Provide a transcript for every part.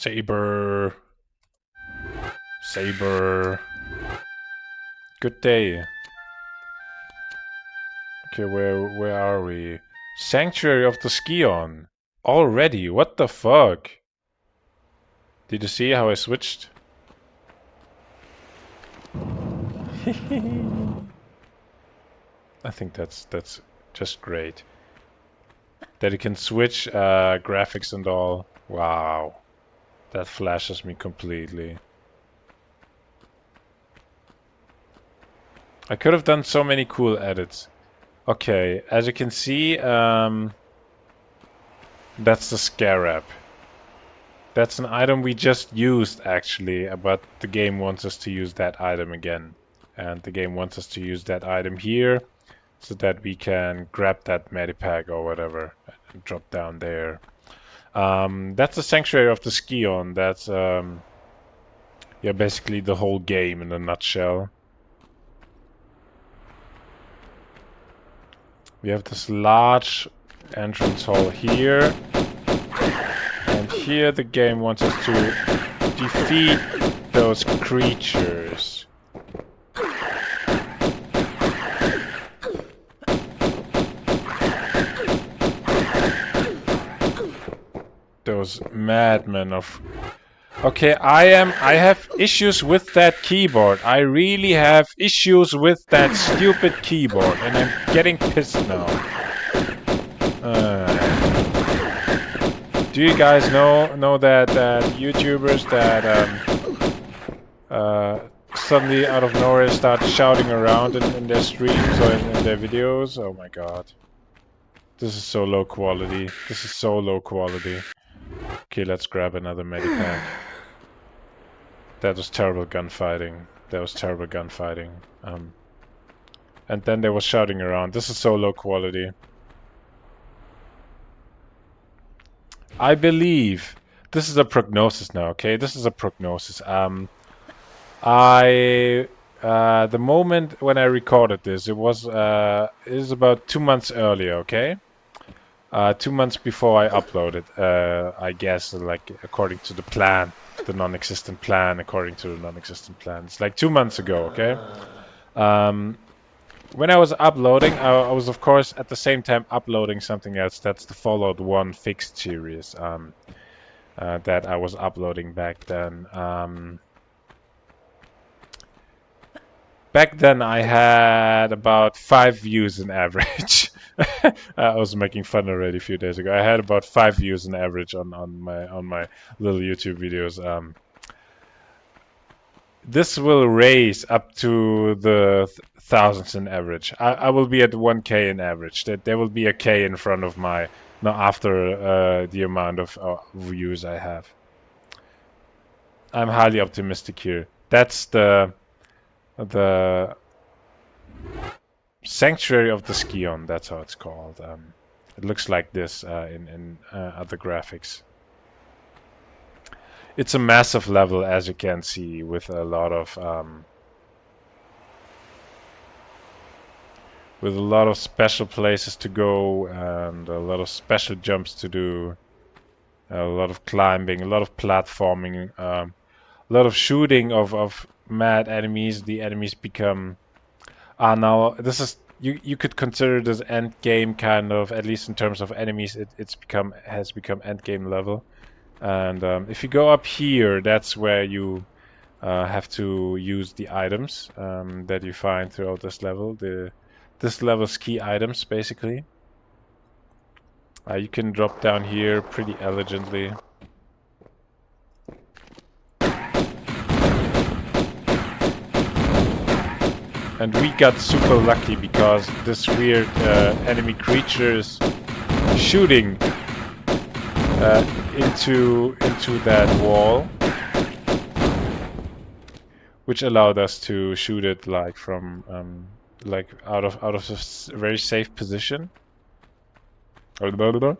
Saber. Saber. Good day. Okay, where are we? Sanctuary of the Scion. Already? What the fuck? Did you see how I switched? I think that's just great. That you can switch graphics and all. Wow. That flashes me completely. I could have done so many cool edits. Okay, as you can see, that's the scarab. That's an item we just used actually, but the game wants us to use that item again. And the game wants us to use that item here so that we can grab that medipack or whatever and drop down there. That's the Sanctuary of the Scion. That's yeah, basically the whole game in a nutshell. We have this large entrance hall here. And here the game wants us to defeat those creatures. Those madmen of... Okay, I have issues with that keyboard. I really have issues with that stupid keyboard, and I'm getting pissed now. Do you guys know that YouTubers that suddenly out of nowhere start shouting around in their streams or in their videos? Oh my god. This is so low quality. This is so low quality. Okay, let's grab another medipack. That was terrible gunfighting. That was terrible gunfighting. And then they was shouting around. This is so low quality. I believe this is a prognosis now. Okay, this is a prognosis. The moment when I recorded this, it is about 2 months earlier. Okay, 2 months before I uploaded. I guess like according to the plan, the non-existent plan. According to the non-existent plan, it's like 2 months ago. Okay. When I was uploading, I was of course at the same time uploading something else. That's the Fallout 1 fixed series that I was uploading back then. Back then I had about 5 views in average. I was making fun already a few days ago. I had about 5 views in average on my little YouTube videos. This will raise up to the thousands in average. I will be at 1K in average. There will be a K in front of my after the amount of views I have. I'm highly optimistic here. That's the Sanctuary of the Scion. That's how it's called. It looks like this in other graphics. It's a massive level, as you can see, with a lot of special places to go and a lot of special jumps to do, a lot of climbing, a lot of platforming, a lot of shooting of mad enemies. The enemies become now this is you could consider this end game kind of, at least in terms of enemies. Has become end game level. And if you go up here, that's where you have to use the items that you find throughout this level. This level's key items, basically. You can drop down here pretty elegantly. And we got super lucky because this weird enemy creature is shooting into that wall, which allowed us to shoot it like from like out of a very safe position. Ba-dum.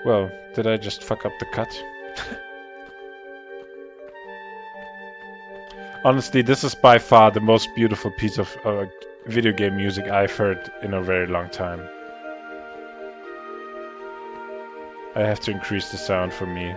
Well, did I just fuck up the cut? Honestly, this is by far the most beautiful piece of video game music I've heard in a very long time. I have to increase the sound for me.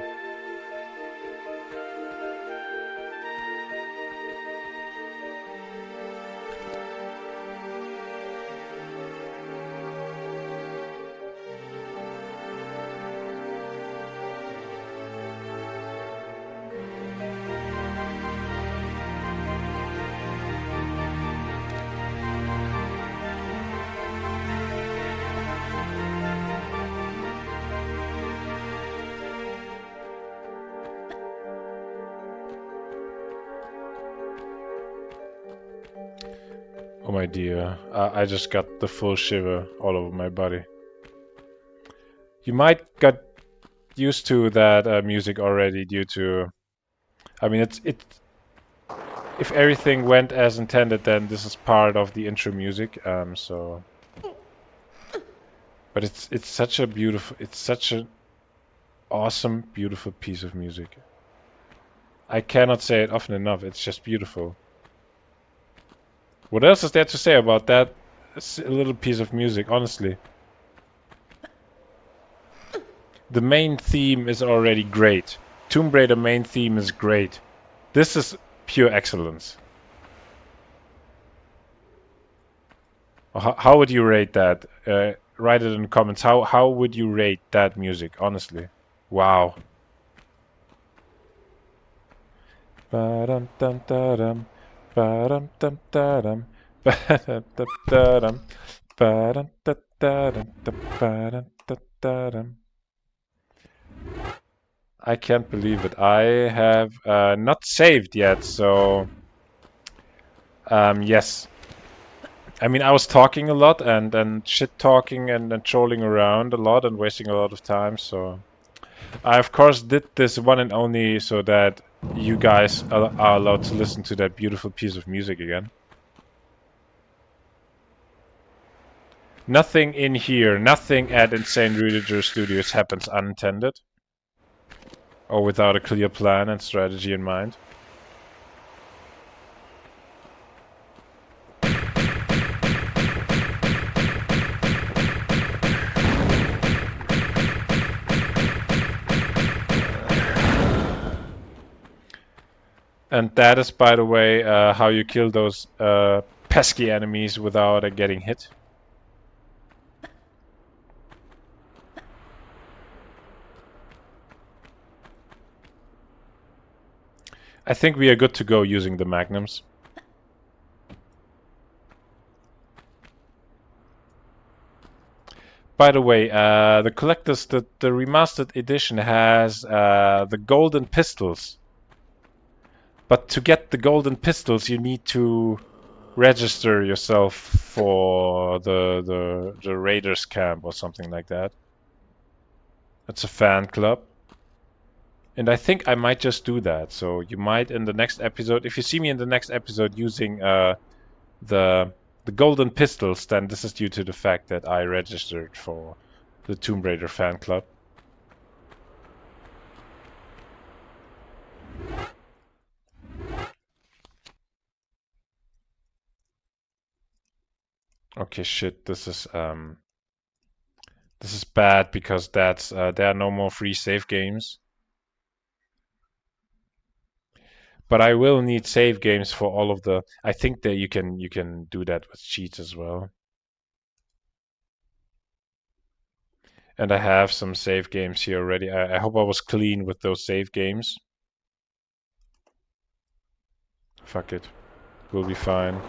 Oh my dear, I just got the full shiver all over my body. You might get used to that music already due to... I mean, it's if everything went as intended, then this is part of the intro music. So, but it's such a beautiful, it's such an awesome, beautiful piece of music. I cannot say it often enough. It's just beautiful. What else is there to say about that little piece of music, honestly? The main theme is already great. Tomb Raider main theme is great. This is pure excellence. How would you rate that? Write it in the comments. How would you rate that music, honestly? Wow. Ba-dum-dum-da-dum. Ba-dum-dum-da-dum. Ba-dum-dum-da-dum. Ba-dum-da-da-dum. I can't believe it. I have not saved yet, so yes. I mean, I was talking a lot and shit talking and trolling around a lot and wasting a lot of time, so I of course did this one and only so that you guys are allowed to listen to that beautiful piece of music again. Nothing in here, nothing at Insaneruediger Studios happens unintended or without a clear plan and strategy in mind. And that is, by the way, how you kill those pesky enemies without getting hit. I think we are good to go using the magnums. By the way, the collector's, the remastered edition has the golden pistols. But to get the golden pistols, you need to register yourself for the Raiders camp or something like that. It's a fan club. And I think I might just do that. So you might in the next episode, if you see me in the next episode using the golden pistols, then this is due to the fact that I registered for the Tomb Raider fan club. Okay, shit, this is bad because that's there are no more free save games. But I will need save games for all of the... I think that you can do that with cheats as well. And I have some save games here already. I hope I was clean with those save games. Fuck it. We'll be fine.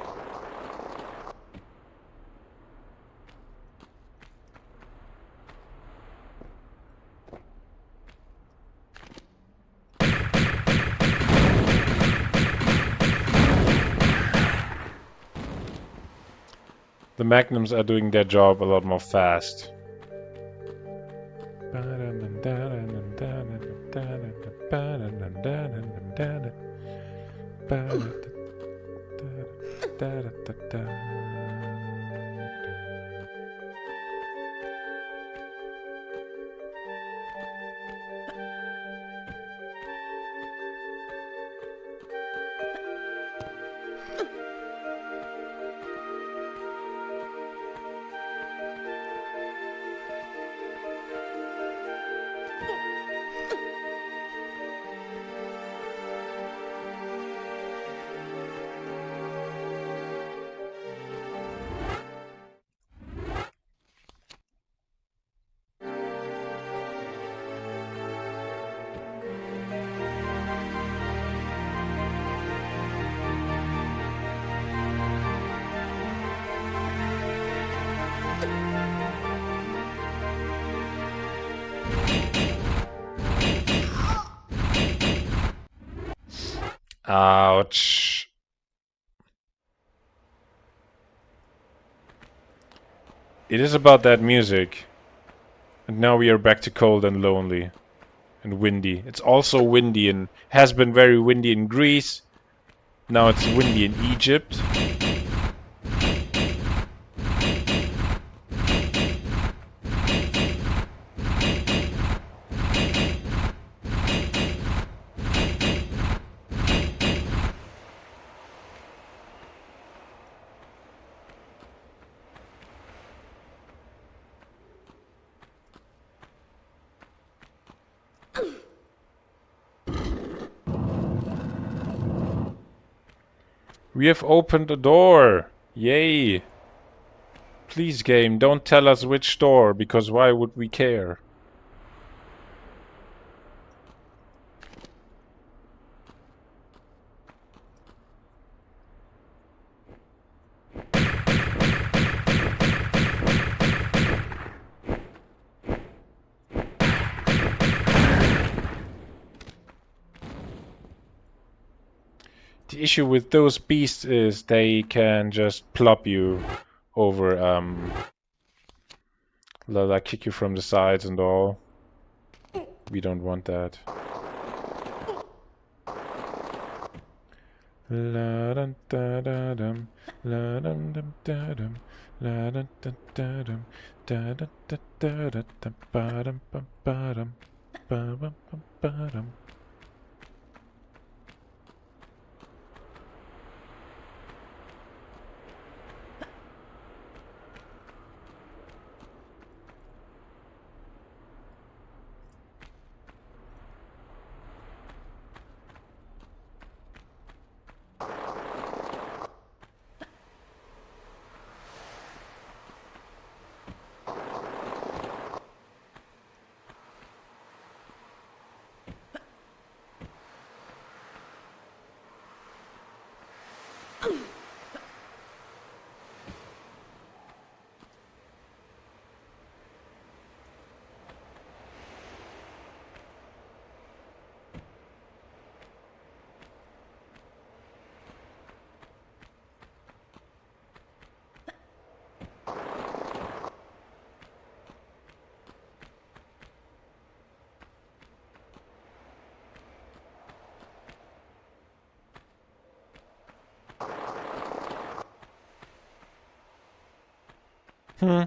The magnums are doing their job a lot more fast. Ouch. It is about that music. And now we are back to cold and lonely and windy. It's also windy and has been very windy in Greece. Now it's windy in Egypt. We have opened a door! Yay! Please, game, don't tell us which door, because why would we care? The issue with those beasts is they can just plop you over, like kick you from the sides and all. We don't want that. La dum da da dum, la dum dum da dum, la dum da da dum, da da da da da da ba dum ba dum, ba ba ba dum. Hmm.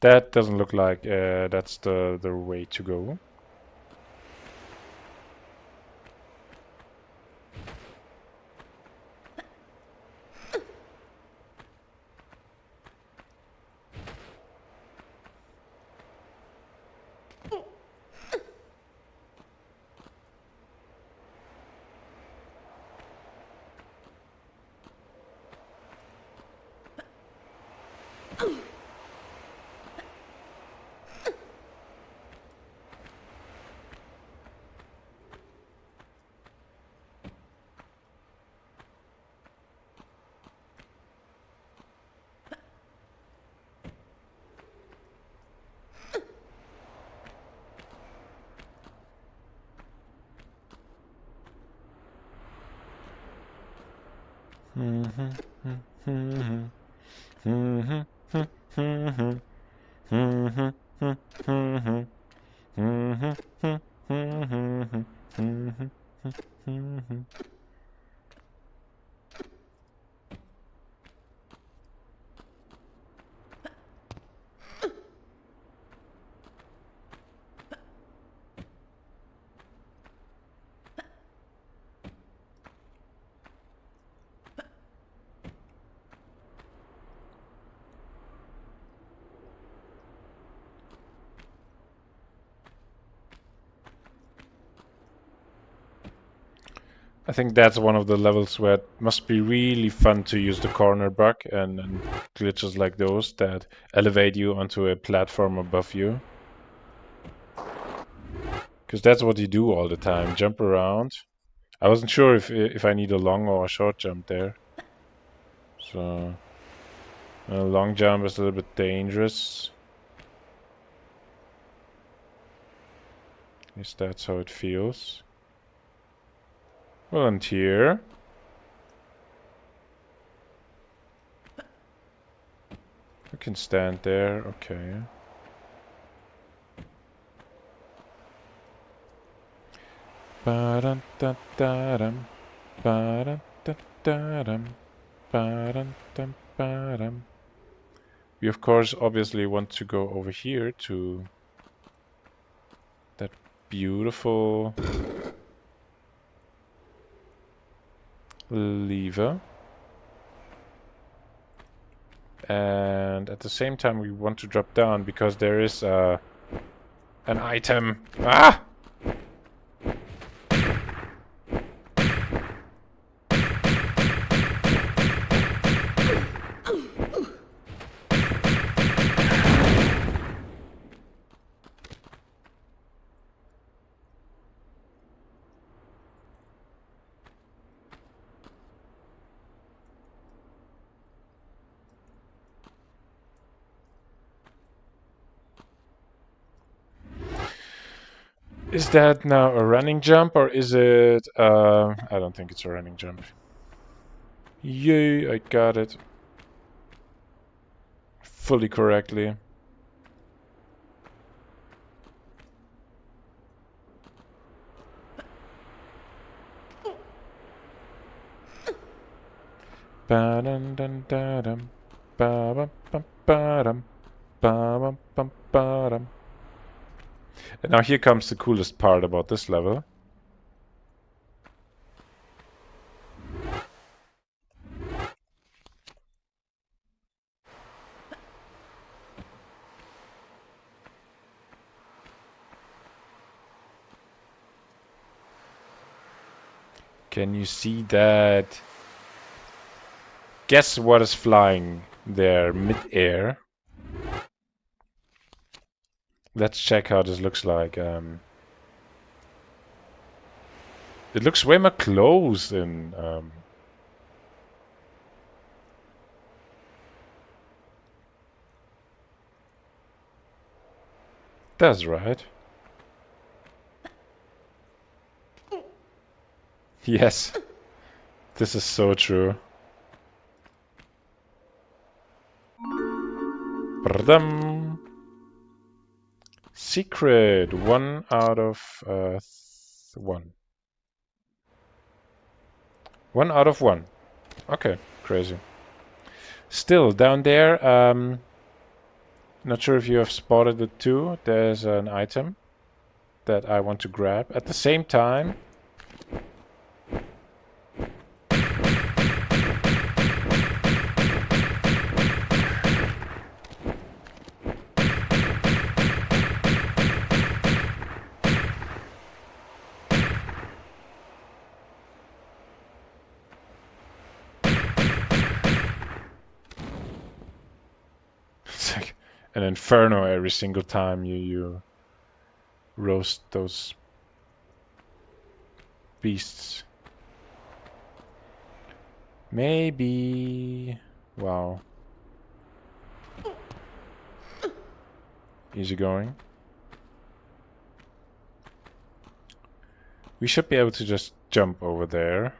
That doesn't look like that's the way to go. I think that's one of the levels where it must be really fun to use the corner bug and glitches like those that elevate you onto a platform above you. Because that's what you do all the time, jump around. I wasn't sure if I need a long or a short jump there. So a long jump is a little bit dangerous. At least that's how it feels. Volunteer. You can stand there, okay. Ba-dum-da-da-dum. Ba-dum-da-da-dum. Ba-dum-dum-ba-dum. We of course obviously want to go over here to that beautiful lever. And at the same time we want to drop down because there is an item. Ah! Is that now a running jump or is it... I don't think it's a running jump. Yay, I got it. Fully correctly. Ba-dum-dum-da-dum. Ba-bum-bum-ba-dum. Ba-bum-bum-ba-dum. And now here comes the coolest part about this level. Can you see that? Guess what is flying there mid-air? Let's check how this looks like. It looks way more close in... That's right. Yes. This is so true. Ba-dum. Secret. 1 out of 1. 1 out of 1. Okay, crazy. Still, down there, not sure if you have spotted it too. There's an item that I want to grab. At the same time, it's like an inferno every single time you roast those beasts. Maybe... Wow. Easy going. We should be able to just jump over there.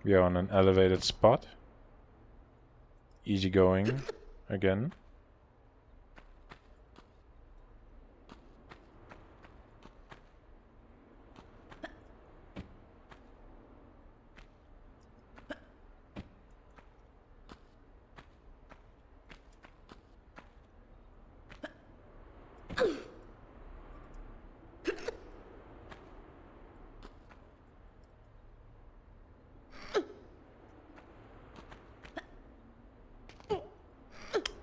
We are on an elevated spot. Easy going again.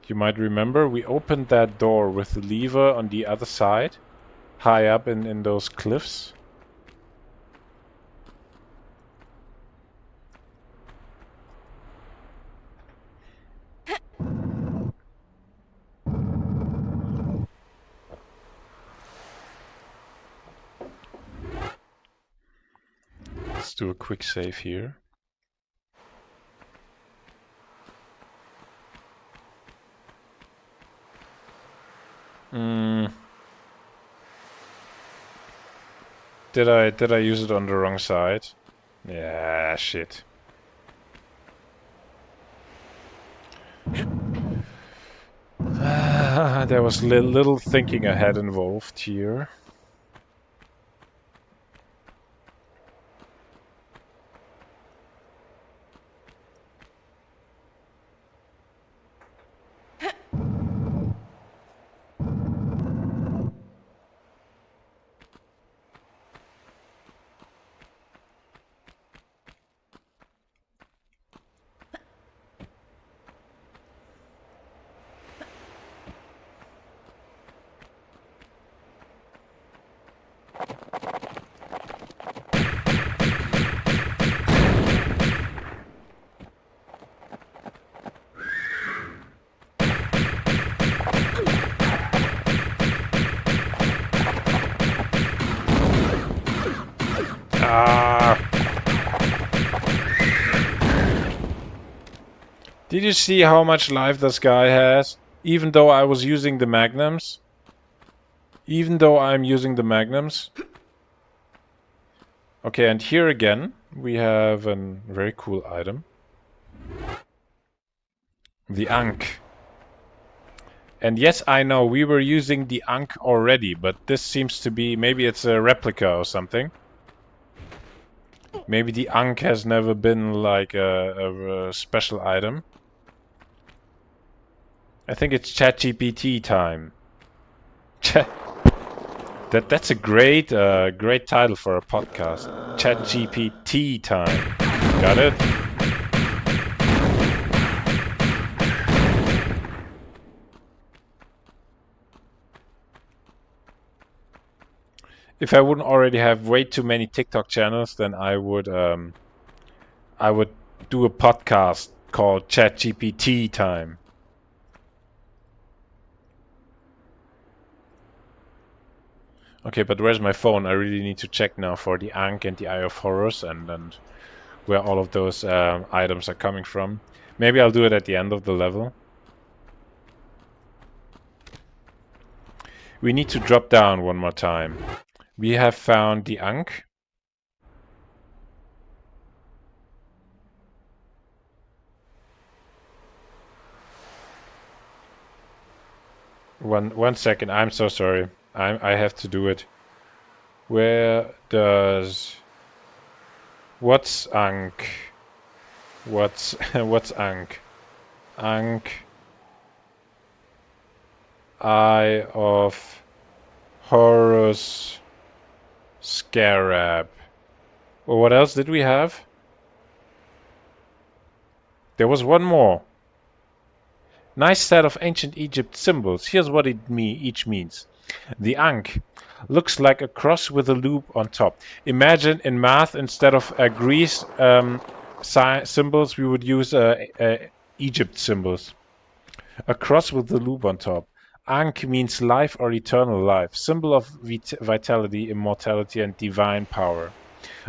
You might remember we opened that door with the lever on the other side, high up in those cliffs. Let's do a quick save here. Did I use it on the wrong side? Yeah, shit. There was little thinking ahead involved here. Did you see how much life this guy has? Even though I was using the magnums? Even though I'm using the magnums? Okay, and here again, we have a very cool item. The Ankh. And yes, I know, we were using the Ankh already, but this seems to be... Maybe it's a replica or something. Maybe the Ankh has never been like a special item. I think it's ChatGPT time. That's a great great title for a podcast. ChatGPT time. Got it? If I wouldn't already have way too many TikTok channels, then I would do a podcast called ChatGPT time. Okay, but where's my phone? I really need to check now for the Ankh and the Eye of Horus and where all of those items are coming from. Maybe I'll do it at the end of the level. We need to drop down one more time. We have found the Ankh. One second, I'm so sorry. I have to do it. Where does... What's Ankh? What's Ankh? Ankh... Eye of Horus Scarab. Well, what else did we have? There was one more. Nice set of ancient Egypt symbols. Here's what each means. The Ankh looks like a cross with a loop on top. Imagine in math, instead of Greece symbols, we would use Egypt symbols. A cross with a loop on top. Ankh means life or eternal life, symbol of vitality, immortality, and divine power.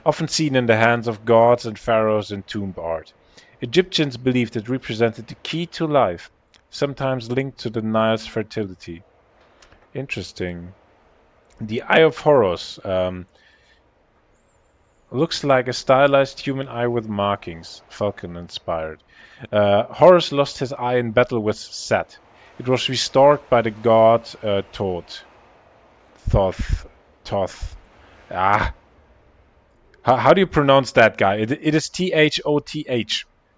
Often seen in the hands of gods and pharaohs in tomb art. Egyptians believed it represented the key to life, sometimes linked to the Nile's fertility. Interesting. The Eye of Horus looks like a stylized human eye with markings, Falcon inspired. Horus lost his eye in battle with Set. It was restored by the god Thoth. How do you pronounce that guy? It is Thoth.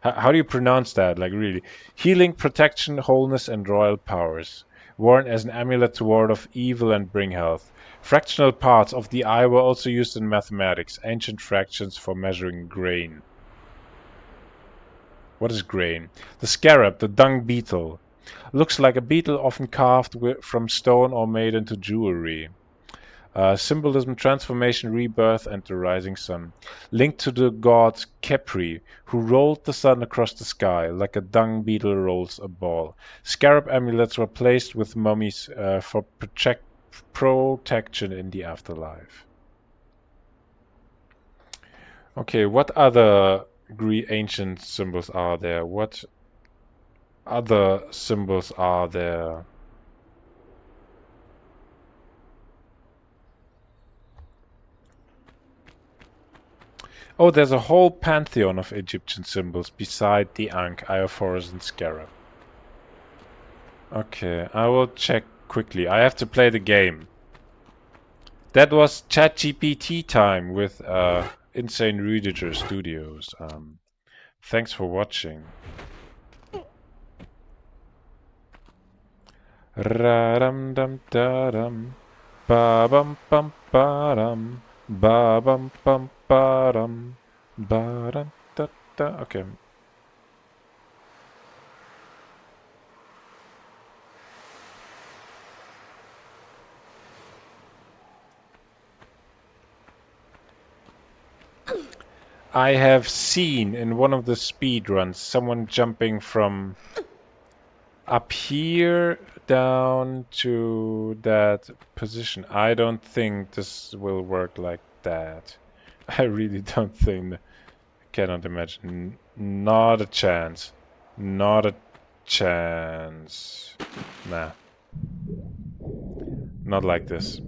How do you pronounce that? Like, really? Healing, protection, wholeness, and royal powers. Worn as an amulet to ward off evil and bring health. Fractional parts of the eye were also used in mathematics, ancient fractions for measuring grain. What is grain? The scarab, the dung beetle. Looks like a beetle often carved from stone or made into jewelry. Symbolism, transformation, rebirth, and the rising sun. Linked to the god Khepri, who rolled the sun across the sky like a dung beetle rolls a ball. Scarab amulets were placed with mummies for protection in the afterlife. Okay, what other ancient symbols are there? What other symbols are there? Oh, there's a whole pantheon of Egyptian symbols beside the Ankh, Iophorus, and Scarab. Okay, I will check quickly. I have to play the game. That was ChatGPT time with Insaneruediger Studios. Thanks for watching. Ra-dum dum da dum, ba bum bum ba dum, ba bum bum ba dum, ba dum da da. Okay. I have seen in one of the speedruns someone jumping from up here down to that position. I don't think this will work like that. I really don't think. Cannot imagine. Not a chance. Not a chance. Nah. Not like this.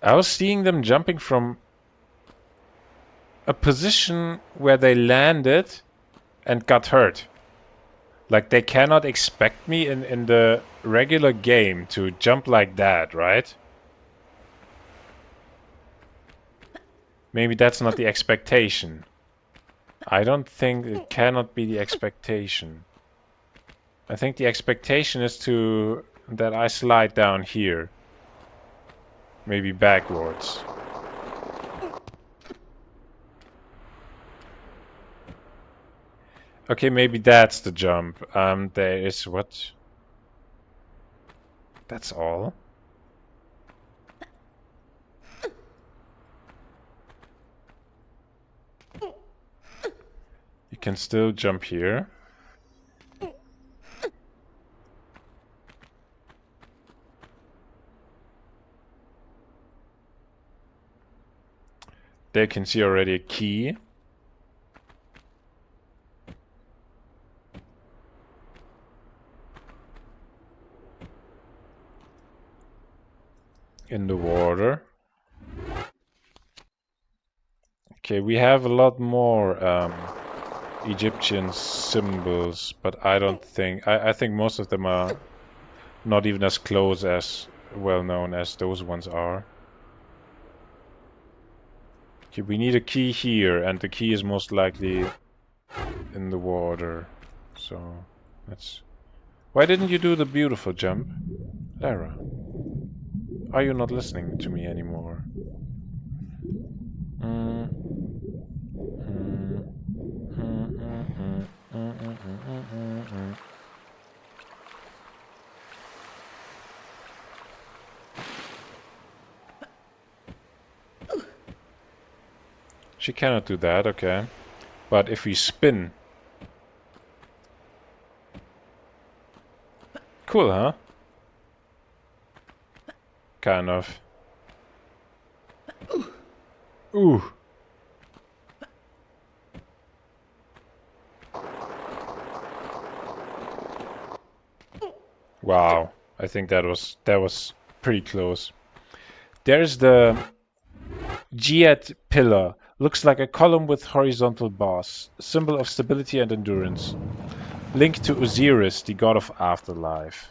I was seeing them jumping from a position where they landed and got hurt. Like, they cannot expect me in the regular game to jump like that, right? Maybe that's not the expectation. I don't think it cannot be the expectation. I think the expectation is that I slide down here. Maybe backwards. Okay, maybe that's the jump. There is what? That's all. You can still jump here. There you can see already a key. In the water. Okay, we have a lot more Egyptian symbols, but I don't think... I think most of them are not even as close as well known as those ones are. Okay, we need a key here, and the key is most likely in the water. So, let's... Why didn't you do the beautiful jump? Lara, are you not listening to me anymore? She cannot do that, okay. But if we spin... Cool, huh? Kind of. Ooh. Wow. I think that was pretty close. There's the Giat pillar. Looks like a column with horizontal bars. Symbol of stability and endurance. Linked to Osiris, the god of afterlife.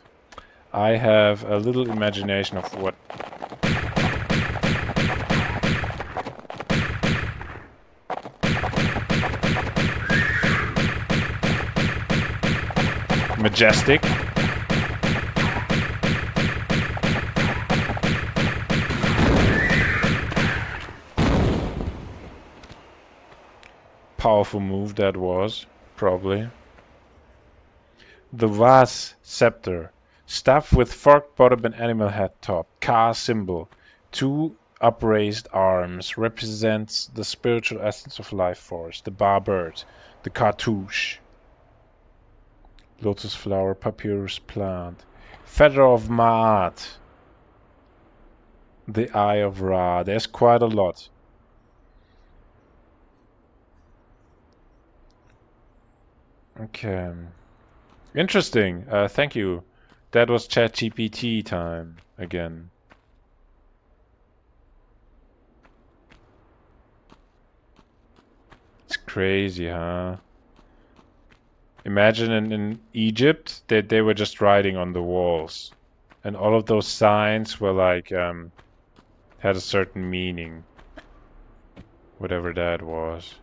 I have a little imagination of what... Majestic. Powerful move that was, probably. The Vase Scepter. Staff with forked bottom and animal head top. Ka symbol. 2 upraised arms. Represents the spiritual essence of life force. The Ba bird. The cartouche. Lotus flower. Papyrus plant. Feather of Ma'at. The Eye of Ra. There's quite a lot. Okay. Interesting. Thank you. That was ChatGPT time again. It's crazy, huh? Imagine in Egypt that they were just writing on the walls, and all of those signs were like had a certain meaning, whatever that was.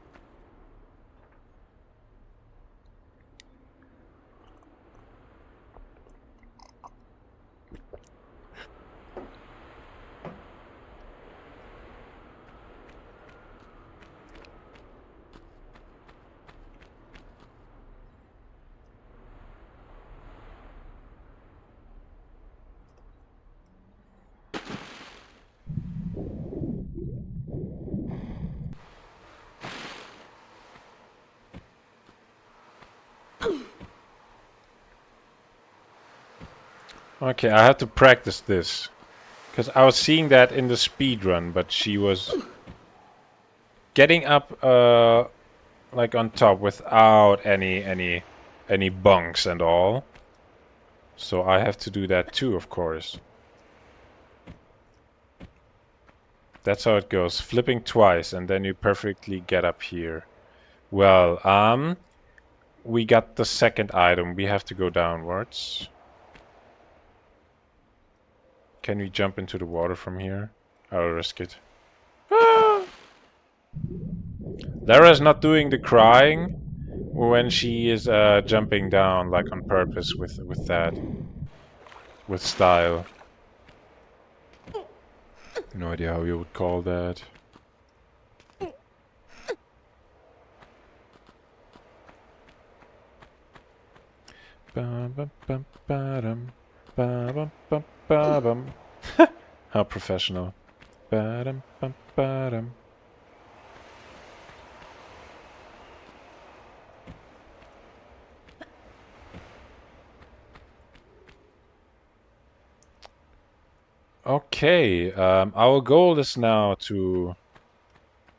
Okay, I had to practice this because I was seeing that in the speed run, but she was getting up like on top without any bunks and all. So I have to do that too, of course. That's how it goes. Flipping twice and then you perfectly get up here. Well, we got the second item. We have to go downwards. Can we jump into the water from here? I'll risk it. Ah! Lara's not doing the crying when she is jumping down like on purpose with that, with style. No idea how you would call that. How professional. Okay, our goal is now to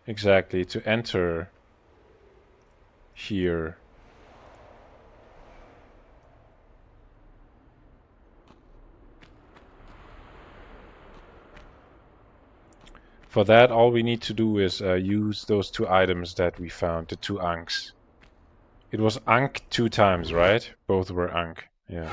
enter here. For that, all we need to do is use those two items that we found, the two Ankhs. It was Ankh 2 times, right? Both were Ankh, yeah.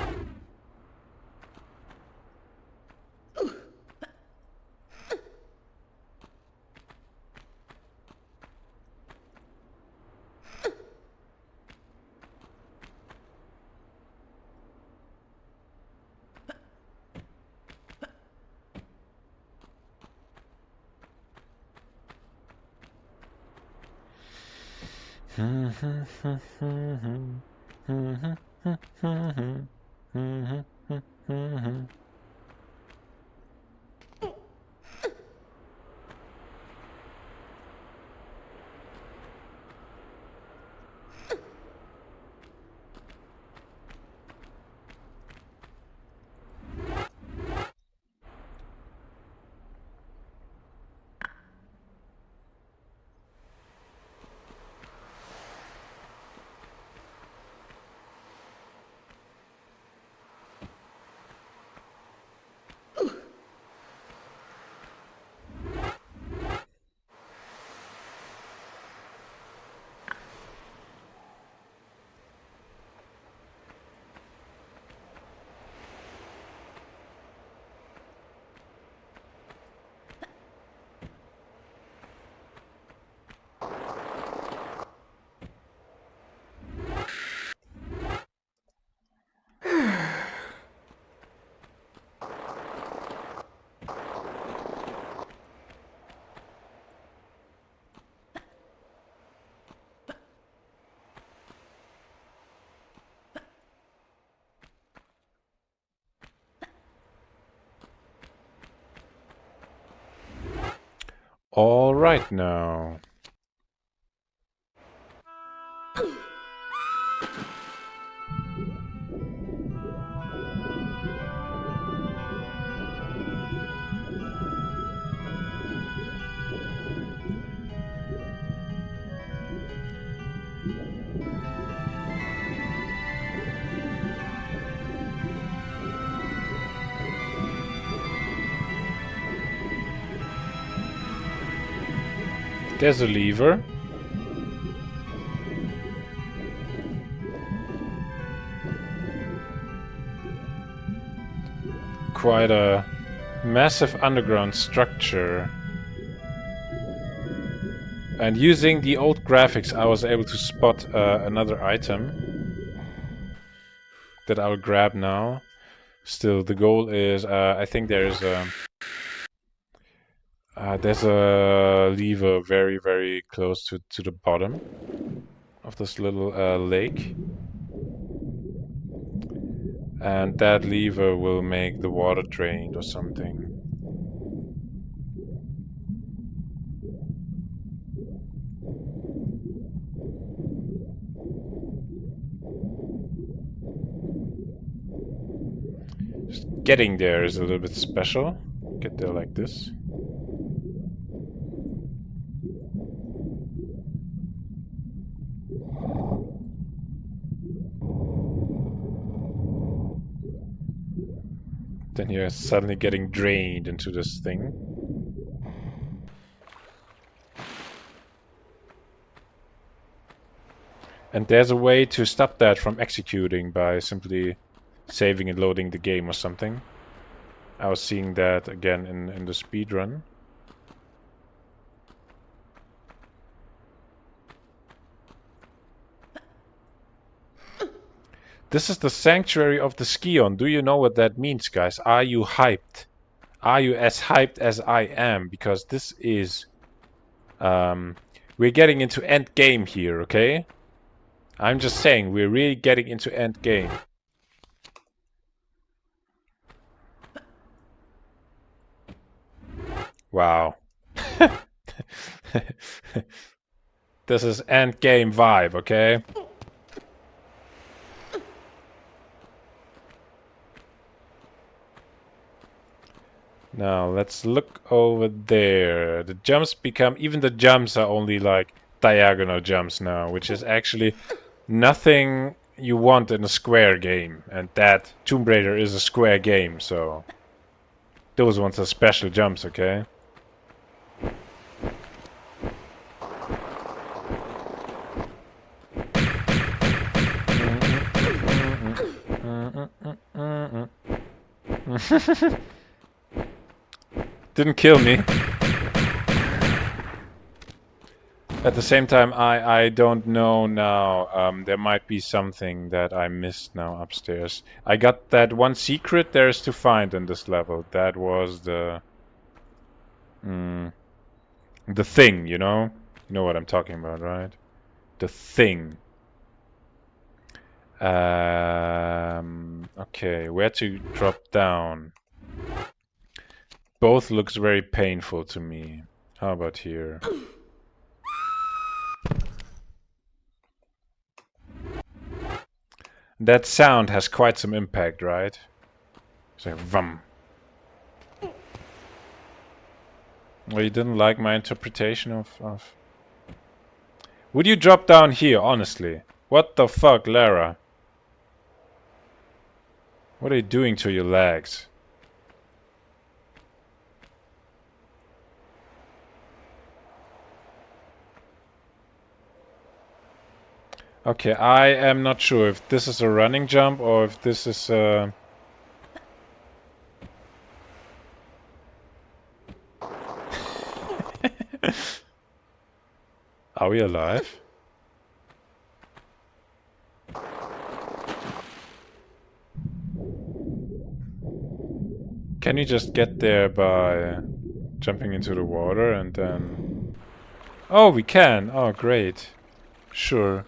All right now. There's a lever. Quite a massive underground structure. And using the old graphics, I was able to spot another item that I'll grab now. Still, the goal is, I think there's a lever very, very close to the bottom of this little lake. And that lever will make the water drained or something. Just getting there is a little bit special. Get there like this. Then you're suddenly getting drained into this thing. And there's a way to stop that from executing by simply saving and loading the game or something. I was seeing that again in the speedrun. This is the Sanctuary of the Scion. Do you know what that means, guys? Are you hyped? Are you as hyped as I am? Because this is... we're getting into end game here, okay? I'm just saying, we're really getting into end game. Wow. This is end game vibe, okay? Now let's look over there. The jumps become, even the jumps are only like diagonal jumps now, which is actually nothing you want in a square game. And that Tomb Raider is a square game, so those ones are special jumps, okay? Didn't kill me. At the same time, I don't know now. There might be something that I missed now upstairs. I got that one secret there is to find in this level. That was the thing, you know? You know what I'm talking about, right? The thing. Okay, where to drop down? Both looks very painful to me. How about here? That sound has quite some impact, right? It's like vum. Well, you didn't like my interpretation of... Would you drop down here, honestly? What the fuck, Lara? What are you doing to your legs? Okay, I am not sure if this is a running jump or if this is a... Are we alive? Can you just get there by jumping into the water and then... Oh, we can! Oh, great. Sure.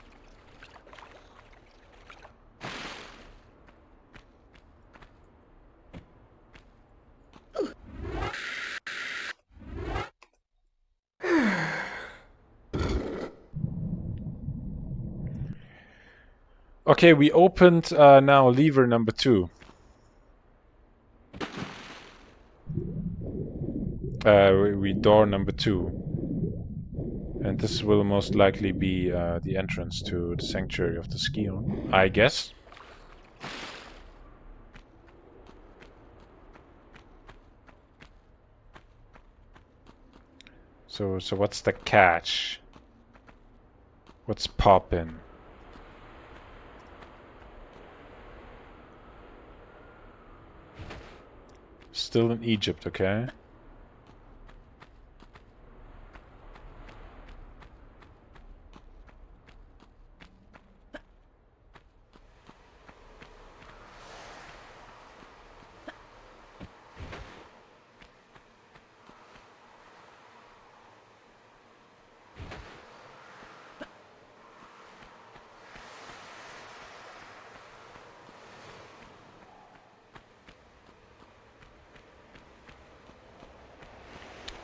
Okay, we opened now lever number 2. We door number 2. And this will most likely be the entrance to the Sanctuary of the Scion, I guess. So what's the catch? What's poppin'? Still in Egypt, okay?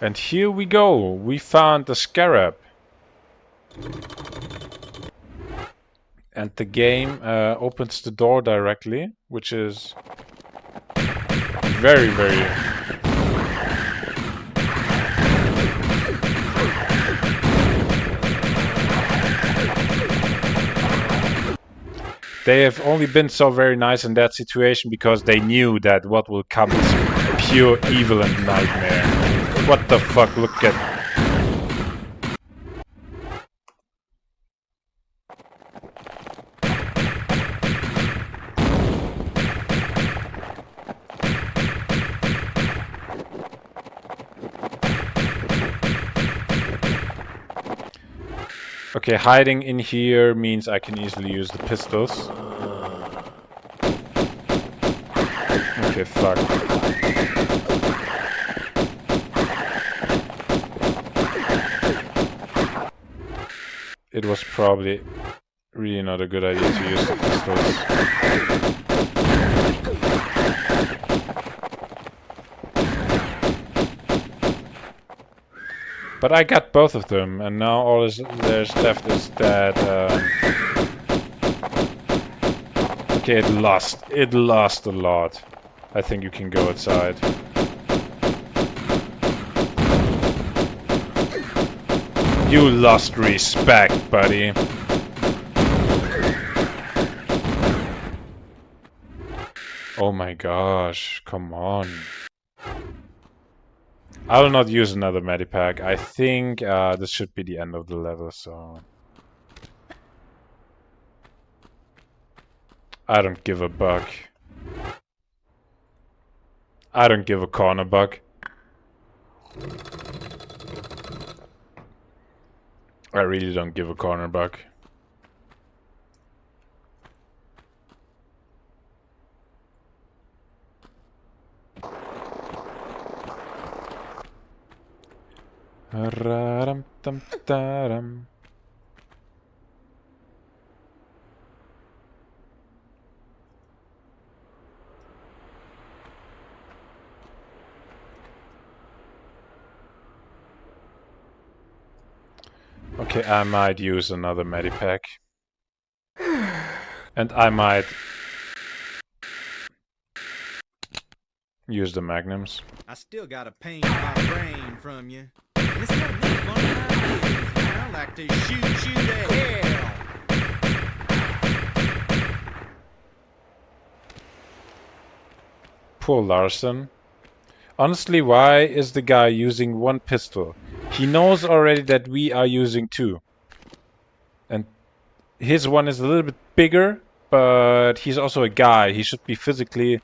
And here we go. We found the scarab. And the game opens the door directly, which is very, very... They have only been so very nice in that situation because they knew that what will come is pure evil and nightmare. What the fuck, look at... Okay, hiding in here means I can easily use the pistols. Okay, fuck. It was probably really not a good idea to use the pistols. But I got both of them, and now all there's left is that... Okay, it lost. It lost a lot. I think you can go outside. You lost respect, buddy. Oh my gosh, come on. I will not use another medipack. I think this should be the end of the level, so... I don't give a buck. I don't give a corner buck. I really don't give a corner buck. Okay, I might use another medipack. And I might use the magnums. I still got a pain in my brain from you. And it's got me funny ideas. I like to shoot you to hell. Poor Larson. Honestly, why is the guy using one pistol? He knows already that we are using two. And his one is a little bit bigger, but he's also a guy. He should be physically,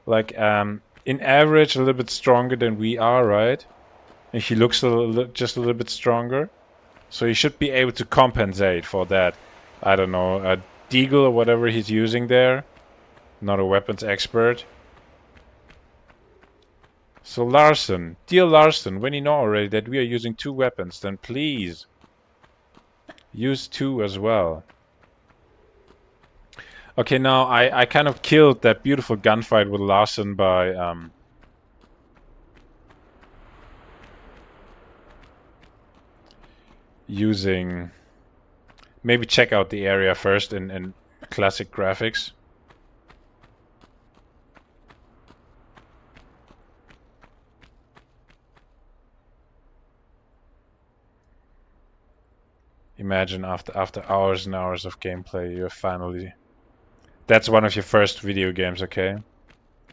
like, in average, a little bit stronger than we are, right? And he looks just a little bit stronger. So he should be able to compensate for that. I don't know, a deagle or whatever he's using there. Not a weapons expert. So Larson, dear Larson, when you know already that we are using two weapons, then please use two as well. Okay, now I kind of killed that beautiful gunfight with Larson by using... Maybe check out the area first in classic graphics. Imagine after hours and hours of gameplay, you're finally... That's one of your first video games, okay?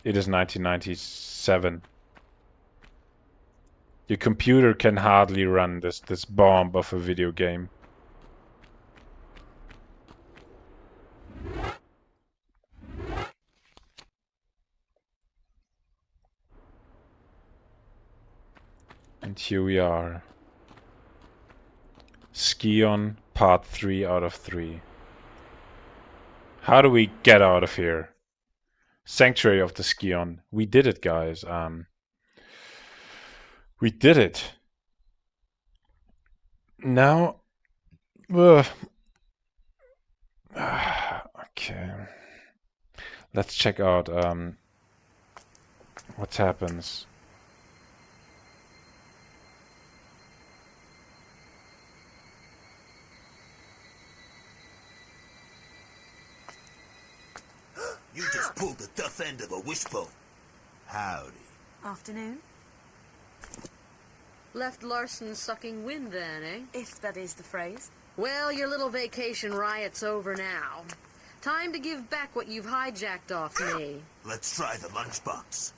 It is 1997. Your computer can hardly run this bomb of a video game. And here we are. Scion, part 3 out of 3. How do we get out of here? Sanctuary of the Scion. We did it, guys. We did it. Now, okay. Let's check out what happens. You just pulled the tough end of a wishbone. Howdy. Afternoon, Left Larson sucking wind then, eh? if that is the phrase. Well, your little vacation riot's over now. Time to give back what you've hijacked off me. Let's try the lunchbox.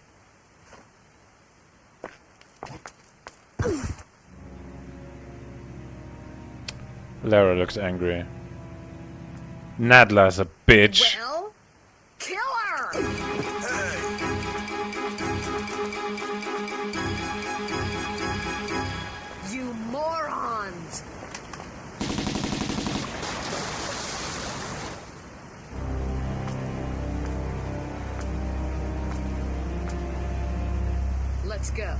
Lara looks angry. Nadla's a bitch. Well, kill her! You morons! Let's go.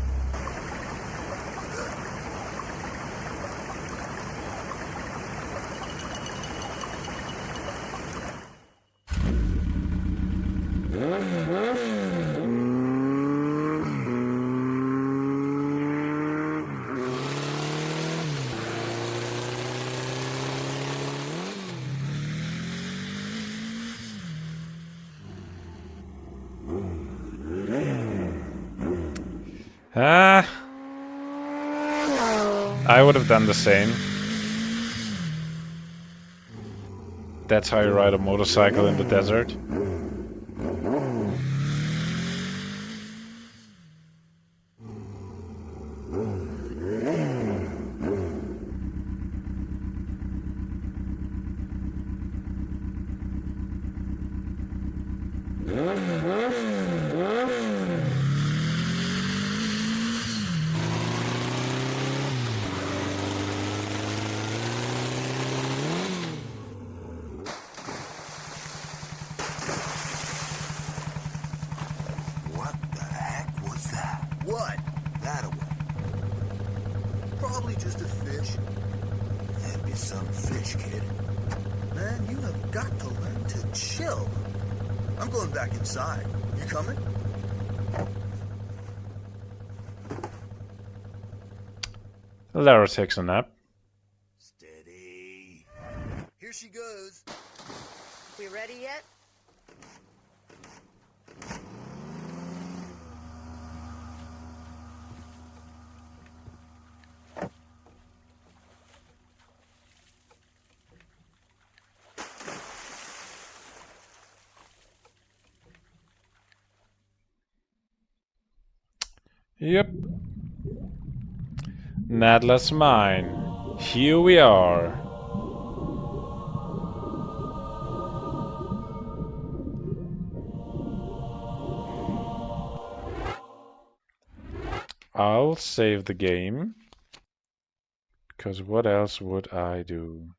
I would have done the same. That's how you ride a motorcycle in the desert. What the heck was that? What? That away. Probably just a fish. That'd be some fish, kid. Man, you have got to learn to chill. I'm going back inside. You coming? Lara takes a nap. Steady. Here she goes. We ready yet? Yep. Nadla's mine. Here we are. I'll save the game. Because what else would I do?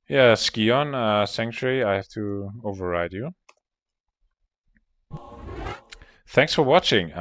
Yeah, Scion, Sanctuary, I have to override you. Thanks for watching.